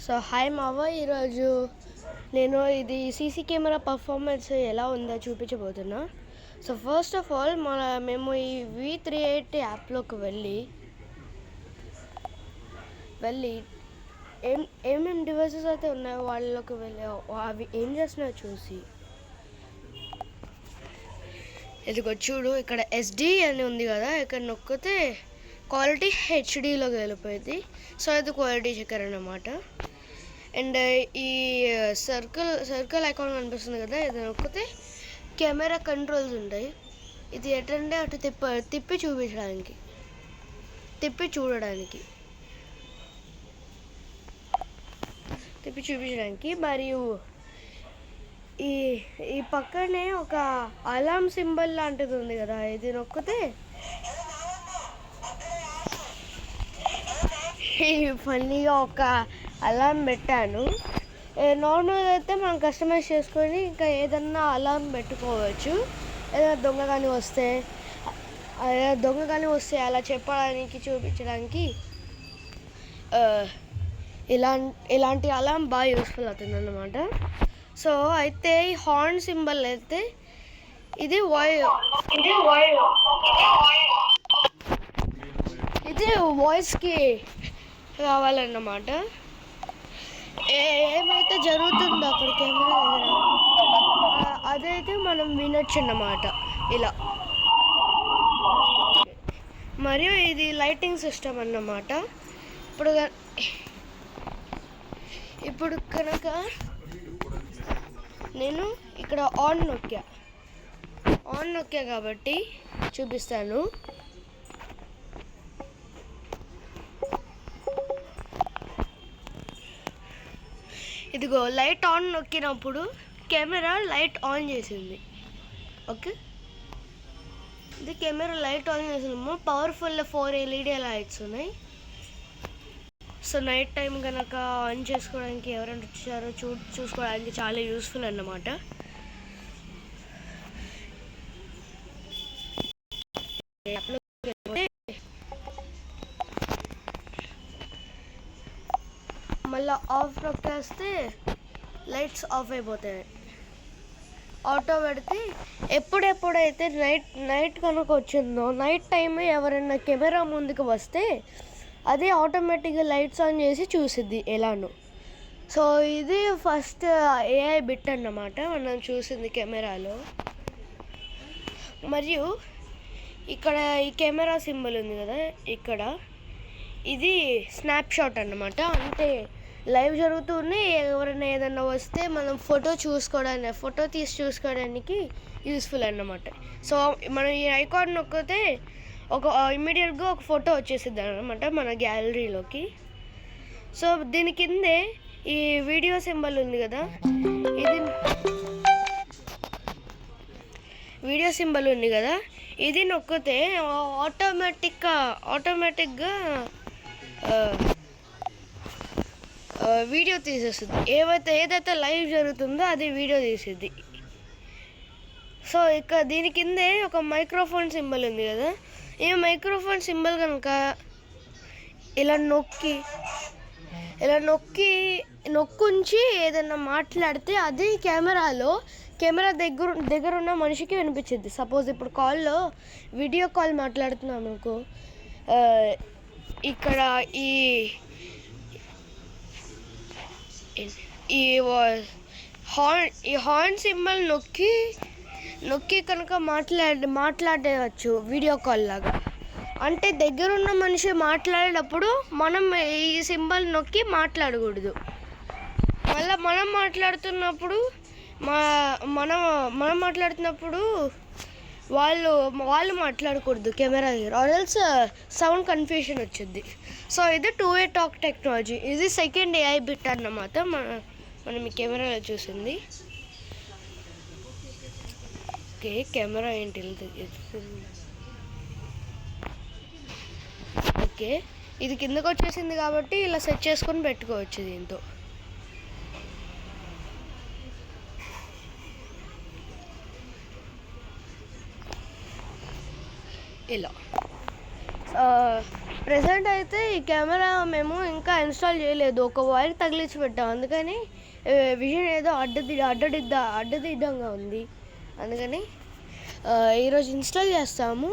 So hi మావ, ఈరోజు నేను ఇది సీసీ కెమెరా పర్ఫార్మెన్స్ ఎలా ఉందో చూపించబోతున్నా. సో ఫస్ట్ ఆఫ్ ఆల్ మేము ఈ V380 యాప్లోకి వెళ్ళి ఏమేమి డివైసెస్ అయితే ఉన్నాయో వాళ్ళలోకి వెళ్ళి అవి ఏం చేస్తున్నాయో చూసి, ఇదిగో చూడు, ఇక్కడ SD అని ఉంది కదా, ఇక్కడ నొక్కితే క్వాలిటీ హెచ్డీలోకి వెళ్ళిపోయింది. సో ఇది క్వాలిటీ చెక్కర్ అన్నమాట. అండ్ ఈ సర్కిల్ ఐకాన్ కనిపిస్తుంది కదా, ఇది నొక్కితే కెమెరా కంట్రోల్స్ ఉంటాయి. ఇది ఎటంటే అటు తిప్పి చూపించడానికి మరియు ఈ పక్కనే ఒక అలారం సింబల్ లాంటిది ఉంది కదా, ఇది నొక్కితే ఫన్నీగా ఒక అలారం పెట్టాను. నార్మల్గా అయితే మనం కస్టమైజ్ చేసుకొని ఇంకా ఏదన్నా అలారం పెట్టుకోవచ్చు. ఏదైనా దొంగ కానీ వస్తే అలా చెప్పడానికి చూపించడానికి ఇలాంటి అలారం బాగా యూస్ఫుల్ అవుతుంది అన్నమాట. సో అయితే ఈ హార్న్ సింబల్ అయితే ఇది వాయిస్కి కావాలన్నమాట. ఏమైతే జరుగుతుందో అక్కడ కెమెరా దగ్గర అదైతే మనం వినొచ్చు అన్నమాట ఇలా. మరియు ఇది లైటింగ్ సిస్టమ్ అన్నమాట. ఇప్పుడు కనుక నేను ఇక్కడ ఆన్ నొక్కా కాబట్టి చూపిస్తాను. ఇదిగో లైట్ ఆన్ నొక్కినప్పుడు కెమెరా లైట్ ఆన్ చేసింది. ఓకే, ఇది కెమెరా లైట్ ఆన్ చేసినాము. పవర్ఫుల్ 4 LED లైట్స్ ఉన్నాయి. సో నైట్ టైం కనుక ఆన్ చేసుకోవడానికి, ఎవరైనా వచ్చారో చూసుకోవడానికి చాలా యూస్ఫుల్ అన్నమాట. మళ్ళీ ఆఫ్ నొక్కేస్తే లైట్స్ ఆఫ్ అయిపోతాయి. ఆటో పెడితే ఎప్పుడైతే నైట్ కనుక వచ్చిందో, నైట్ టైం ఎవరైనా కెమెరా ముందుకు వస్తే అది ఆటోమేటిక్గా లైట్స్ ఆన్ చేసి చూసిద్ది ఎలానో. సో ఇది ఫస్ట్ AI బిట్ అన్నమాట మనం చూసింది కెమెరాలో. మరియు ఇక్కడ ఈ కెమెరా సింబల్ ఉంది కదా, ఇక్కడ ఇది స్నాప్షాట్ అన్నమాట. అంటే లైవ్ జరుగుతూనే ఎవరైనా ఏదన్నా వస్తే మనం ఫోటో తీసి చూసుకోవడానికి యూస్ఫుల్ అన్నమాట. సో మనం ఈ ఐకాన్ నొక్కితే ఇమ్మీడియట్గా ఒక ఫోటో వచ్చేసిద్ది అన్నమాట మన గ్యాలరీలోకి. సో దీని కిందే ఈ వీడియో సింబల్ ఉంది కదా, ఇది నొక్కితే ఆటోమేటిక్గా వీడియో తీసేస్తుంది. ఏదైతే లైవ్ జరుగుతుందో అది వీడియో తీసిద్ది. సో ఇక దీని కిందే ఒక మైక్రోఫోన్ సింబల్ ఉంది కదా, ఈ మైక్రోఫోన్ సింబల్ కనుక ఇలా నొక్కుంచి ఏదైనా మాట్లాడితే అది కెమెరా దగ్గర ఉన్న మనిషికి వినిపించింది. సపోజ్ ఇప్పుడు వీడియో కాల్ మాట్లాడుతున్నాం అనుకో, ఇక్కడ ఈ హార్న్ సింబల్ నొక్కి కనుక మాట్లాడవచ్చు వీడియో కాల్ లాగా. అంటే దగ్గరున్న మనిషి మాట్లాడేటప్పుడు మనం ఈ సింబల్ నొక్కి మాట్లాడకూడదు. మళ్ళీ మనం మాట్లాడుతున్నప్పుడు వాళ్ళు మాట్లాడకూడదు కెమెరా దగ్గర, ఆర్ఎల్స్ సౌండ్ కన్ఫ్యూషన్ వచ్చింది. సో ఇది 2-way టాక్ టెక్నాలజీ. ఇది సెకండ్ AI బిట్ అన్నమాట మనం ఈ కెమెరాలో చూసింది. ఓకే, కెమెరా ఏంటి ఓకే, ఇది కిందకు వచ్చేసింది కాబట్టి ఇలా సెట్ చేసుకొని పెట్టుకోవచ్చు దీంతో. ఇలా ప్రెసెంట్ అయితే ఈ కెమెరా మేము ఇంకా ఇన్స్టాల్ చేయలేదు, ఒక వైర్ తగిలించి పెట్టాం, అందుకని విజన్ ఏదో అడ్డదిడ్డంగా ఉంది. అందుకని ఈరోజు ఇన్స్టాల్ చేస్తాము.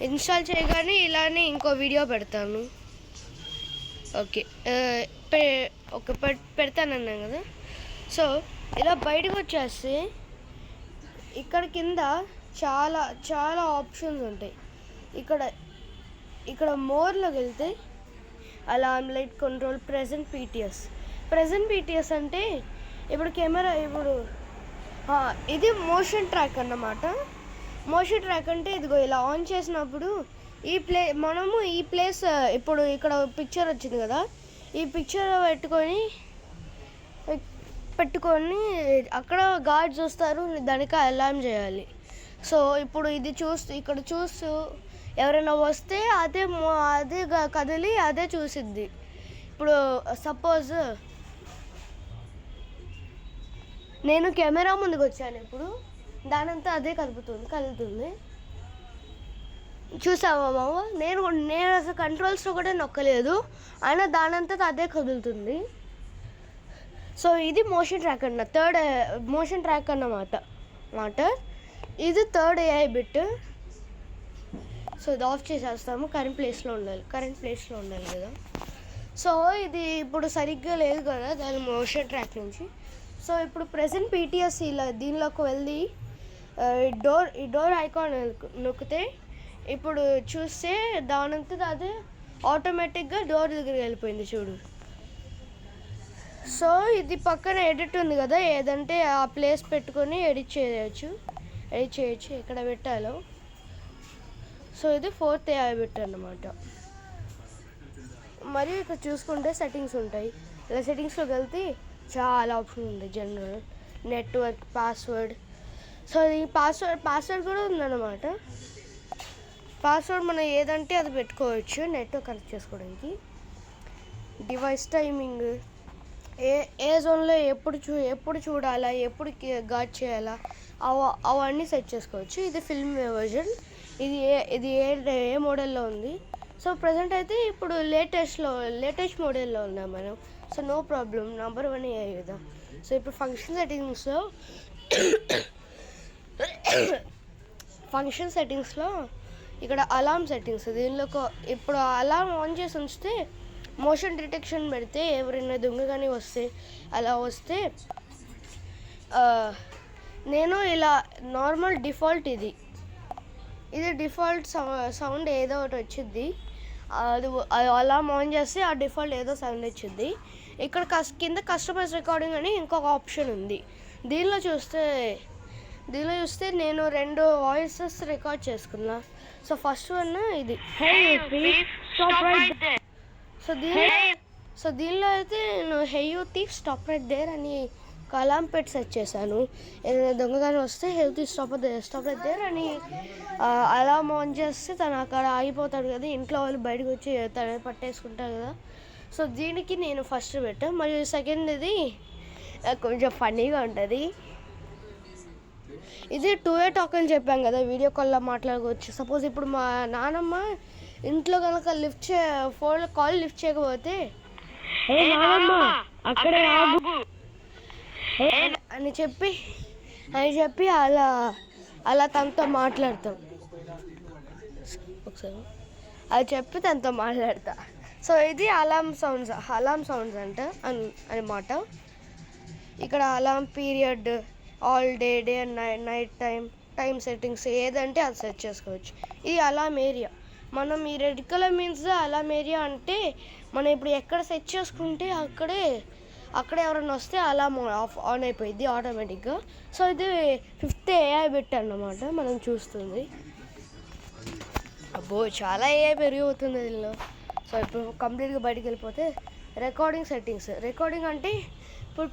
ఇన్స్టాల్ చేయగానే ఇలానే ఇంకో వీడియో పెడతాను. ఓకే, పెడతానన్నాను కదా. సో ఇలా బయటకు వచ్చేస్తే ఇక్కడ కింద చాలా చాలా ఆప్షన్స్ ఉంటాయి. ఇక్కడ మోర్లోకి వెళ్తే alarm, light control, present PTS అంటే ఇప్పుడు కెమెరా ఇది మోషన్ ట్రాక్ అన్నమాట. మోషన్ ట్రాక్ అంటే ఇదిగో ఇలా ఆన్ చేసినప్పుడు మనము ఈ ప్లేస్ ఇప్పుడు ఇక్కడ పిక్చర్ వచ్చింది కదా, ఈ పిక్చర్ పెట్టుకొని అక్కడ గార్డ్స్ వస్తారు, దానికి అలార్మ్ చేయాలి. సో ఇప్పుడు ఇక్కడ చూస్తూ ఎవరైనా వస్తే అదే కదిలి అదే చూసిద్ది. ఇప్పుడు సపోజ్ నేను కెమెరా ముందుకు వచ్చాను, ఇప్పుడు దానంతా అదే కదులుతుంది. చూసావా మామ? నేను అసలు కంట్రోల్స్లో కూడా నొక్కలేదు, అయినా దానంతా అదే కదులుతుంది. సో ఇది మోషన్ ట్రాక్ అన్నమాట. ఇది థర్డ్ AI బిట్. సో ఇది ఆఫ్ చేసేస్తాము. కరెంట్ ప్లేస్లో ఉండాలి కదా. సో ఇది ఇప్పుడు సరిగ్గా లేదు కదా దాని మోషన్ ట్రాక్ నుంచి. సో ఇప్పుడు ప్రెజెంట్ పీటీఎస్ ఇలా దీనిలోకి వెళ్ళి ఈ డోర్ ఐకాన్ నొక్కితే ఇప్పుడు చూస్తే దానంతా అదే ఆటోమేటిక్గా డోర్ దగ్గరికి వెళ్ళిపోయింది చూడు. సో ఇది పక్కన ఎడిట్ ఉంది కదా, ఏదంటే ఆ ప్లేస్ పెట్టుకొని ఎడిట్ చేయొచ్చు ఎక్కడ పెట్టాలో. సో ఇది 4th AI బిట్ అన్నమాట. మరియు ఇక్కడ చూసుకుంటే సెట్టింగ్స్ ఉంటాయి. ఇలా సెట్టింగ్స్లోకి వెళ్తే చాలా ఆప్షన్ ఉంది. General, network, password. సో ఈ పాస్వర్డ్ కూడా ఉందన్నమాట. పాస్వర్డ్ మనం ఏదంటే అది పెట్టుకోవచ్చు నెట్వర్క్ కనెక్ట్ చేసుకోవడానికి. డివైస్ టైమింగ్, ఏ జోన్లో ఎప్పుడు చూడాలా, ఎప్పుడు గార్డ్ చేయాలా, అవన్నీ సెట్ చేసుకోవచ్చు. ఇది ఫిల్మ్ వర్జన్. ఇది ఏ మోడల్లో ఉంది. సో ప్రజెంట్ అయితే ఇప్పుడు లేటెస్ట్ మోడల్లో ఉన్నాం మనం. So no problem, number 1 AI కదా. సో ఇప్పుడు ఫంక్షన్ సెట్టింగ్స్లో ఇక్కడ అలార్మ్ సెట్టింగ్స్. దీనిలో ఇప్పుడు అలార్మ్ ఆన్ చేసి ఉంచితే మోషన్ డిటెక్షన్ పెడితే ఎవరైనా దొంగ వస్తే నేను ఇలా నార్మల్ డిఫాల్ట్ ఇది డిఫాల్ట్ సౌండ్ ఏదో ఒకటి వచ్చింది. అది అలార్మ్ ఆన్ చేస్తే ఆ డిఫాల్ట్ ఏదో సౌండ్ వచ్చింది. ఇక్కడ కింద కస్టమైజ్ రికార్డింగ్ అని ఇంకొక ఆప్షన్ ఉంది. దీనిలో చూస్తే నేను 2 వాయిసెస్ రికార్డ్ చేసుకున్నా. సో ఫస్ట్ వన్ ఇది. సో దీనిలో అయితే నేను hey you thief stop right there అని అలార్మ్ పెట్టి సెట్ చేశాను. ఏదైనా దొంగగానే వస్తే hey you thief stop right there అని అలార్మ్ ఆన్ చేస్తే తను అక్కడ ఆగిపోతాడు కదా, ఇంట్లో వాళ్ళు బయటకు వచ్చి తను పట్టేసుకుంటారు కదా. సో దీనికి నేను ఫస్ట్ పెట్టాను. మరియు సెకండ్ ఇది కొంచెం ఫన్నీగా ఉంటుంది. ఇది 2-way టాక్ అని చెప్పాం కదా, వీడియో కాల్లో మాట్లాడుకోవచ్చు. సపోజ్ ఇప్పుడు మా నానమ్మ ఇంట్లో కనుక ఫోన్ కాల్ లిఫ్ట్ చేయకపోతే అని చెప్పి అలా తనతో మాట్లాడతాం. ఒకసారి అది చెప్పి తనతో మాట్లాడతా. సో ఇది అలార్మ్ సౌండ్స్ అనమాట. ఇక్కడ alarm period, all day and night time settings ఏదంటే అది సెట్ చేసుకోవచ్చు. ఇది అలార్మ్ ఏరియా. మనం ఈ red colour means alarm area అంటే మనం ఇప్పుడు ఎక్కడ సెట్ చేసుకుంటే అక్కడే ఎవరైనా వస్తే అలార్మ్ ఆన్ అయిపోయింది ఆటోమేటిక్గా. సో ఇది 5th AI బిట్ అన్నమాట మనం చూస్తుంది. అబ్బో చాలా AI పెరిగిపోతుంది దీనిలో. సో ఇప్పుడు కంప్లీట్గా బయటికి వెళ్ళిపోతే రికార్డింగ్ సెట్టింగ్స్. రికార్డింగ్ అంటే ఇప్పుడు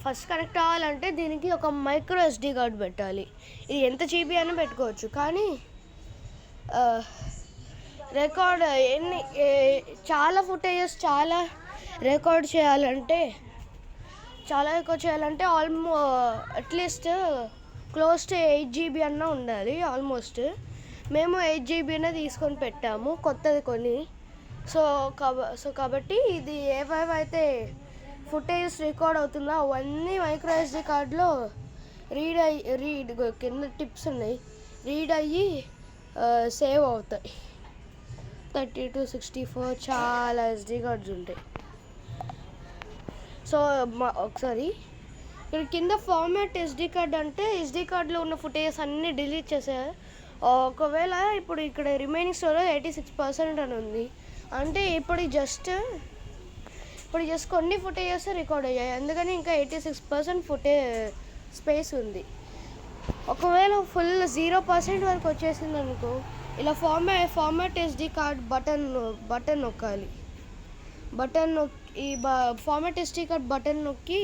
ఫస్ట్ కనెక్ట్ అవ్వాలంటే దీనికి ఒక మైక్రో SD కార్డ్ పెట్టాలి. ఇది ఎంత GB అయినా పెట్టుకోవచ్చు, కానీ రికార్డ్ చాలా ఫుటేజెస్ రికార్డ్ చేయాలంటే అట్లీస్ట్ క్లోజ్ టు 8 GB అన్నా ఉండాలి ఆల్మోస్ట్. మేము 8 GB తీసుకొని పెట్టాము కొత్తది కొని. కాబట్టి ఇది ఏవేవైతే ఫుటేజ్ రికార్డ్ అవుతుందో అవన్నీ మైక్రో SD కార్డ్లో రీడ్ కింద టిప్స్ ఉన్నాయి, రీడ్ అయ్యి సేవ్ అవుతాయి. 32, 64 చాలా SD కార్డ్స్ ఉంటాయి. సో ఒకసారి ఇక్కడ కింద ఫార్మాట్ SD కార్డ్ అంటే SD కార్డ్లో ఉన్న ఫుటేజెస్ అన్నీ డిలీట్ చేసేయాలి. ఒకవేళ ఇప్పుడు ఇక్కడ రిమైనింగ్ స్టోరేజ్ 86% అని ఉంది అంటే ఇప్పుడు జస్ట్ కొన్ని ఫుటేజెస్ రికార్డ్ అయ్యాయి, అందుకని ఇంకా 86% స్పేస్ ఉంది. ఒకవేళ ఫుల్ 0% వరకు వచ్చేసింది అనుకో, ఇలా ఫార్మాట్ SD కార్డ్ బటన్ నొక్కాలి. ఫార్మాట్ SD కార్డ్ బటన్ నొక్కి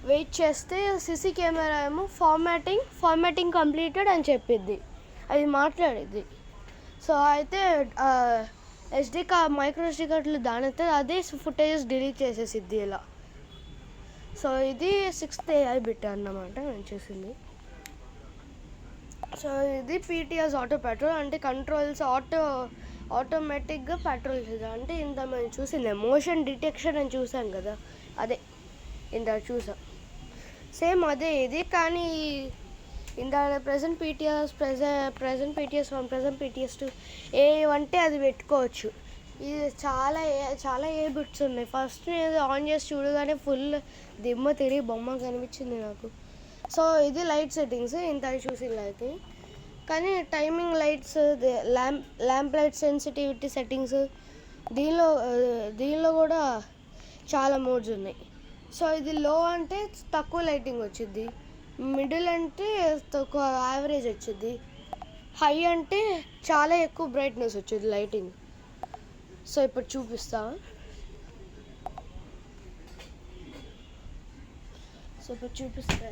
వెయిట్ చేస్తే CC కెమెరా ఏమో ఫార్మాటింగ్ కంప్లీటెడ్ అని చెప్పిద్ది, అది మాట్లాడిద్ది. సో అయితే మైక్రో SD కార్డులు దానైతే అదే ఫుటేజెస్ డిలీట్ చేసేసిద్ది ఇలా. సో ఇది 6th AI బిట్ అన్నమాట నేను చూసింది. సో ఇది PTS ఆటో పెట్రోల్ అంటే కంట్రోల్స్ ఆటోమేటిక్గా పెట్రోల్ చేద్దాం అంటే ఇంత మనం చూసింది మోషన్ డిటెక్షన్ అని చూసాం కదా, అదే ఇంత చూసాం సేమ్ అదే ఇది. కానీ ఇంత ప్రజెంట్ PTS 1, ప్రజెంట్ PTS 2 ఏవంటే అది పెట్టుకోవచ్చు. ఇది చాలా ఏ బిట్స్ ఉన్నాయి. ఫస్ట్ నేను ఆన్ చేసి చూడగానే ఫుల్ దిమ్మ తిరిగి బొమ్మ కనిపించింది నాకు. సో ఇది లైట్ సెట్టింగ్స్ ఇంత చూసింది అయితే. కానీ timing lights, lamp light sensitivity settings, దీనిలో కూడా చాలా మోడ్స్ ఉన్నాయి. సో ఇది లో అంటే తక్కువ లైటింగ్ వచ్చింది, మిడిల్ అంటే తక్కువ యావరేజ్ వచ్చింది, హై అంటే చాలా ఎక్కువ బ్రైట్నెస్ వచ్చింది లైటింగ్. సో ఇప్పుడు చూపిస్తా.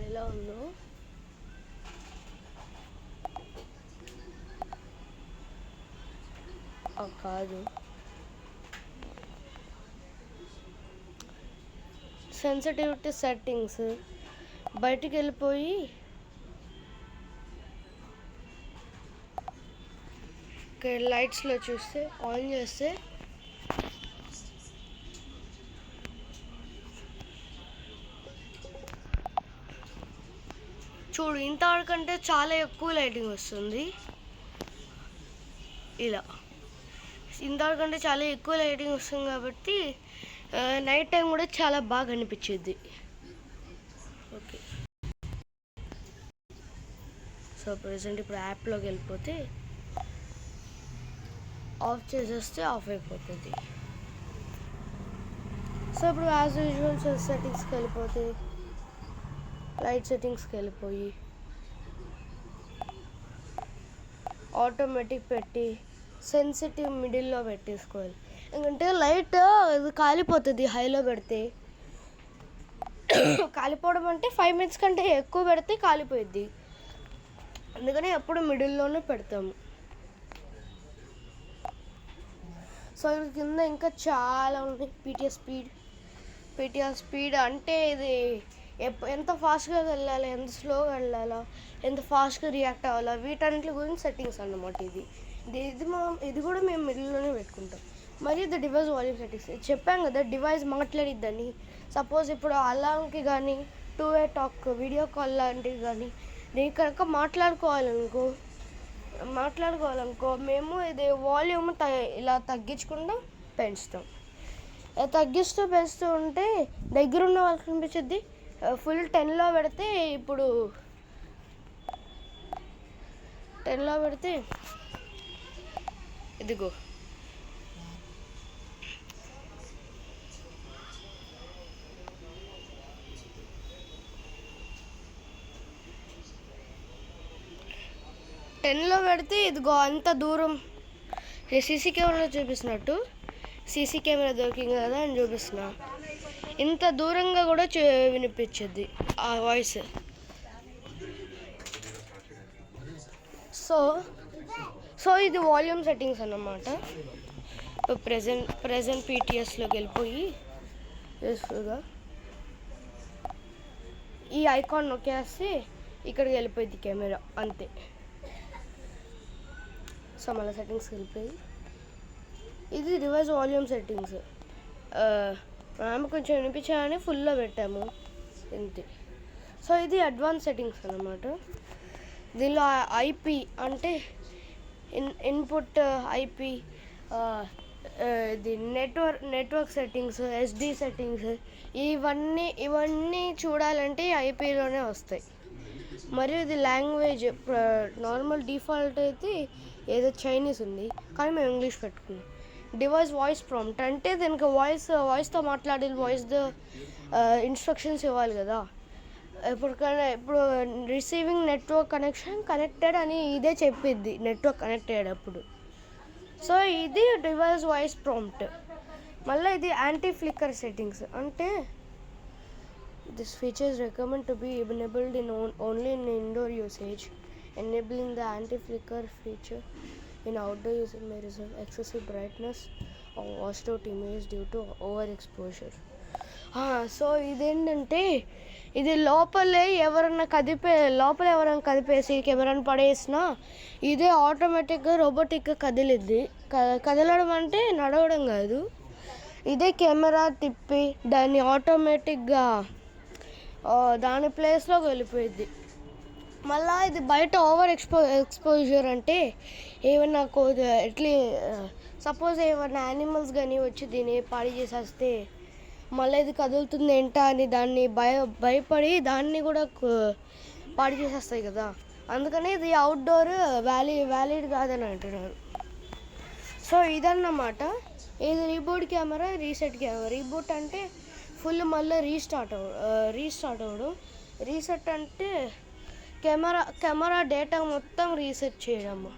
ఎలా ఉందో. కాదు, సెన్సిటివిటీ సెట్టింగ్స్ బయటికి వెళ్ళిపోయి ఇక్కడ లైట్స్లో చూస్తే ఆన్ చేస్తే చూడు ఇంతవరకంటే చాలా ఎక్కువ లైటింగ్ వస్తుంది. ఇంతవరకంటే చాలా ఎక్కువ లైటింగ్ వస్తుంది కాబట్టి నైట్ టైం కూడా చాలా బాగా అనిపించింది. ఓకే, సో ప్రెసెంట్ ఇప్పుడు యాప్లోకి వెళ్ళిపోతే ఆఫ్ చేసేస్తే ఆఫ్ అయిపోతుంది. సో ఇప్పుడు యాజ్ యూజువల్ సెట్టింగ్స్కి వెళ్ళిపోతే లైట్ సెట్టింగ్స్కి వెళ్ళిపోయి ఆటోమేటిక్ పెట్టి సెన్సిటివ్ మిడిల్లో పెట్టేసుకోవాలి. ఎందుకంటే లైట్ ఇది కాలిపోతుంది హైలో పెడితే. కాలిపోవడం అంటే 5 minutes కంటే ఎక్కువ పెడితే కాలిపోయిద్ది, అందుకని ఎప్పుడు మిడిల్లోనే పెడతాము. సో కింద ఇంకా చాలా ఉన్నాయి. PTS స్పీడ్ అంటే ఇది ఎంత ఫాస్ట్గా వెళ్ళాలి, ఎంత స్లోగా వెళ్ళాలా, ఎంత ఫాస్ట్గా రియాక్ట్ అవ్వాలా, వీటన్నిటి గురించి సెట్టింగ్స్ అన్నమాట. ఇది కూడా మేము మిడిల్లోనే పెట్టుకుంటాం. మరి ఇది డివైస్ వాల్యూమ్ సెట్టింగ్స్ చెప్పాం కదా, డివైస్ మాట్లాడిద్దని. సపోజ్ ఇప్పుడు అలాంకి కానీ 2-way టాక్, వీడియో కాల్ లాంటివి కానీ దీనికి కనుక మాట్లాడుకోవాలనుకో మేము ఇది వాల్యూమ్ ఇలా తగ్గించకుండా పెంచుతాం. పెంచుతూ ఉంటే దగ్గరున్న వాళ్ళకి అనిపించింది. ఫుల్ 10లో పెడితే ఇప్పుడు 10లో పెడితే ఇదిగో అంత దూరం CC కెమెరా చూపిస్తున్నట్టు, CC కెమెరా దొరికింది కదా అని చూపిస్తున్నా. ఇంత దూరంగా కూడా వినిపించింది ఆ వాయిస్. సో ఇది వాల్యూమ్ సెట్టింగ్స్ అన్నమాట. ప్రెజెంట్ PTSలోకి వెళ్ళిపోయి యూస్ఫుల్గా ఈ ఐకాన్ నొక్కేస్తే ఇక్కడికి వెళ్ళిపోయింది కెమెరా అంతే. సో మళ్ళీ సెట్టింగ్స్కి వెళ్ళిపోయి ఇది రివర్స్ వాల్యూమ్ సెట్టింగ్స్. మేము కొంచెం వినిపించాలని ఫుల్లో పెట్టాము అంతే. సో ఇది అడ్వాన్స్ సెట్టింగ్స్ అన్నమాట. దీనిలో ఐపీ అంటే ఇన్పుట్ ఐపీ, ఇది నెట్వర్క్ సెట్టింగ్స్, ఎస్డి సెట్టింగ్స్, ఇవన్నీ చూడాలంటే ఐపీలోనే వస్తాయి. మరియు ఇది లాంగ్వేజ్ నార్మల్ డిఫాల్ట్ అయితే ఏదో చైనీస్ ఉంది, కానీ మేము ఇంగ్లీష్ పెట్టుకున్నాం. డివైస్ వాయిస్ ప్రాంప్ట్ అంటే దీనికి వాయిస్తో మాట్లాడే వాయిస్తో ఇన్స్ట్రక్షన్స్ ఇవ్వాలి కదా. ఇప్పుడు రిసీవింగ్ నెట్వర్క్ కనెక్టెడ్ అని ఇదే చెప్పిద్ది నెట్వర్క్ కనెక్ట్ అయ్యేటప్పుడు. సో ఇది డివైస్ వాయిస్ ప్రాంప్ట్. మళ్ళీ ఇది యాంటీ ఫ్లిక్కర్ సెట్టింగ్స్ అంటే this features recommend to be enabled only in indoor usage. Enabling the anti flicker feature in outdoor usage may result excessive brightness or washed out image due to overexposure. So ఇదేంటంటే ఇది లోపల ఎవరైనా కదిపేసి కెమెరాని పడేసినా ఇదే ఆటోమేటిక్గా రోబోటిక్గా కదిలిద్ది. కదలడం అంటే నడవడం కాదు, ఇదే కెమెరా తిప్పి దాన్ని ఆటోమేటిక్గా దాని ప్లేస్లోకి వెళ్ళిపోయిద్ది. మళ్ళీ ఇది బయట ఎక్స్పోజర్ అంటే ఏమన్నా సపోజ్ ఏమన్నా యానిమల్స్ కానీ వచ్చి దీన్ని పాడి చేసేస్తే మళ్ళీ ఇది కదులుతుంది ఏంటా అని దాన్ని భయపడి దాన్ని కూడా పాడి చేసేస్తాయి కదా. అందుకని ఇది అవుట్డోర్ వ్యాలిడ్ కాదని అంటున్నారు. సో ఇదన్నమాట. ఇది reboot camera, reset camera. Reboot అంటే ఫుల్ మళ్ళీ రీస్టార్ట్ అవ్వడం. రీసెట్ అంటే కెమెరా డేటా మొత్తం రీసెట్ చేయడము.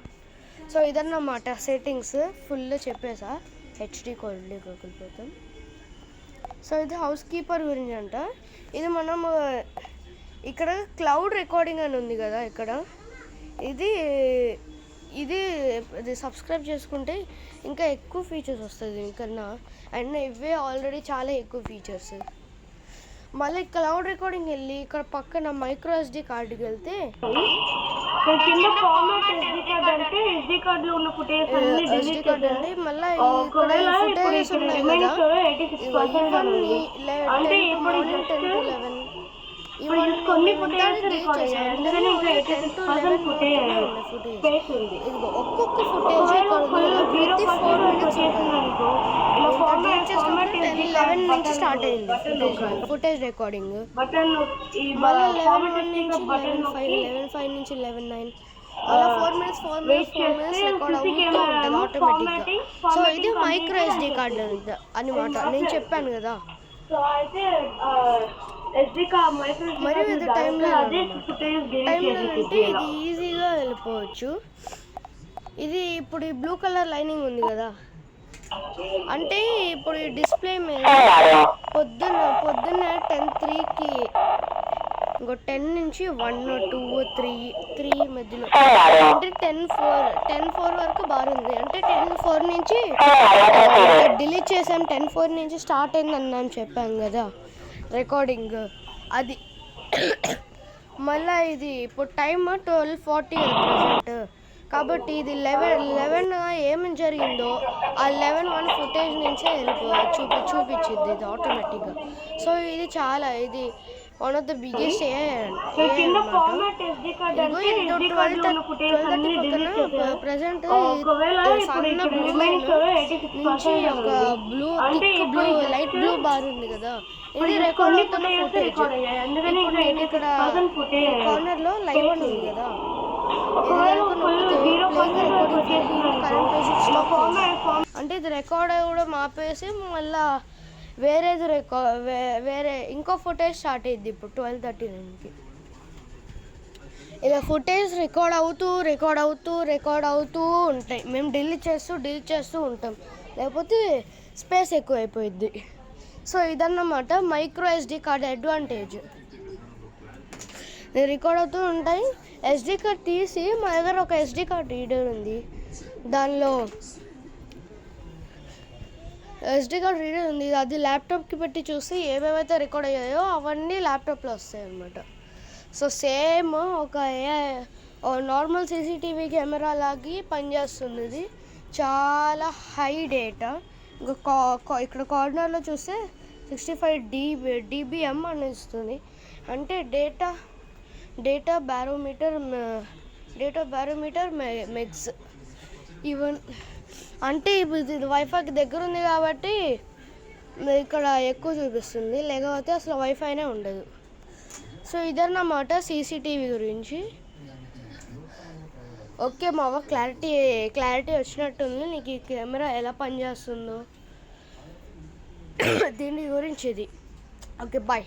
సో ఇదన్నమాట సెట్టింగ్స్ ఫుల్ చెప్పేసా. హెచ్డి క్వాలిటీకి వెళ్ళిపోతాం. సో ఇది హౌస్ కీపర్ గురించి అంట. ఇది మనం ఇక్కడ క్లౌడ్ రికార్డింగ్ అని ఉంది కదా, ఇక్కడ ఇది సబ్స్క్రైబ్ చేసుకుంటే ఇంకా ఎక్కువ ఫీచర్స్ వస్తుంది దీనికన్నా. అండ్ ఇవే ఆల్రెడీ చాలా ఎక్కువ ఫీచర్స్. మళ్ళీ క్లౌడ్ రికార్డింగ్ వెళ్ళి ఇక్కడ పక్కన మైక్రో ఎస్డి కార్డుకి వెళ్తే ఎస్డి కార్డు అండి. మళ్ళీ ఇక్కడ ఫుటేజెస్ ఉన్నాయి కదా, మార్నింగ్ 10 to 11 ఒక్కొక్క ఫుటేజ్ ఇక్కడ ప్రతి 4 minutes 11 నుంచి స్టార్ట్ అయింది ఫుటేజ్ రికార్డింగ్. మళ్ళీ 11 నుంచి 11:05 నుంచి 11:09 అలా 4 minutes రికార్డ్ అవుతూ ఉంటుంది ఆటోమేటిక్గా. సో ఇది మైక్రో ఎస్డి కార్డ్ అనమాట, నేను చెప్పాను కదా. మరియు ఇది టైమ్లైన్ అంటే ఇది ఈజీగా వెళ్ళిపోవచ్చు. ఇది ఇప్పుడు ఈ బ్లూ కలర్ లైనింగ్ ఉంది కదా, అంటే ఇప్పుడు ఈ డిస్ప్లే మీద పొద్దున్న 10:03కి ఇంకో 10 నుంచి 1, 2, 3 మధ్యలో అంటే 10:04 వరకు బాగుంది. అంటే 10:04 నుంచి డిలీట్ చేసాం, 10:04 నుంచి స్టార్ట్ అయింది అని చెప్పాను కదా రికార్డింగ్ అది. మళ్ళీ ఇది ఇప్పుడు టైమ్ 12:40 ప్రజెంట్ కాబట్టి ఇది 11 ఏమేమి జరిగిందో ఆ 11:01 ఫుటేజ్ నుంచే చూపించింది ఇది ఆటోమేటిక్గా. సో ఇది one of the biggest present సన్న బ్లూ లైన్ నుంచి ఒక లైట్ బ్లూ బార్ ఉంది కదా, ఇది రికార్డ్ అవుతున్న ఫుటేజ్. నేను ఇక్కడ కార్నర్ లో లైవ్ అని ఉంది కదా, అంటే ఇది రికార్డ్ అవ్వడం ఆపేసి మళ్ళా వేరే ఇంకో ఫుటేజ్ స్టార్ట్ అయ్యింది ఇప్పుడు 12:39కి. ఇలా ఫుటేజ్ రికార్డ్ అవుతూ ఉంటాయి. మేము డిలీట్ చేస్తూ ఉంటాం, లేకపోతే స్పేస్ ఎక్కువ అయిపోయింది. సో ఇదన్నమాట micro SD card advantage. Record అవుతూ ఉంటాయి. ఎస్డి కార్డ్ తీసి మా దగ్గర ఒక ఎస్డి కార్డ్ రీడర్ ఉంది, దానిలో ఎస్డి కార్డ్ రీడర్ ఉంది. అది ల్యాప్టాప్కి పెట్టి చూసి ఏమేమైతే రికార్డ్ అయ్యాయో అవన్నీ ల్యాప్టాప్లో వస్తాయి అన్నమాట. సో సేమ్ ఒక నార్మల్ సీసీటీవీ కెమెరా లాగే పనిచేస్తుంది ఇది. చాలా హై డేటా. ఇక్కడ కార్నర్లో చూస్తే 65 dBm అని ఇస్తుంది. అంటే డేటా బ్యారోమీటర్ మెగ్స్ ఈవెన్. అంటే ఇది వైఫైకి దగ్గర ఉంది కాబట్టి ఇక్కడ ఎక్కువ చూపిస్తుంది, లేకపోతే అసలు వైఫైనే ఉండదు. సో ఇదన్నమాట సీసీటీవీ గురించి. ఓకే మావ, క్లారిటీ వచ్చినట్టుంది నీకు ఈ కెమెరా ఎలా పనిచేస్తుందో దీని గురించి ఇది. Okay bye.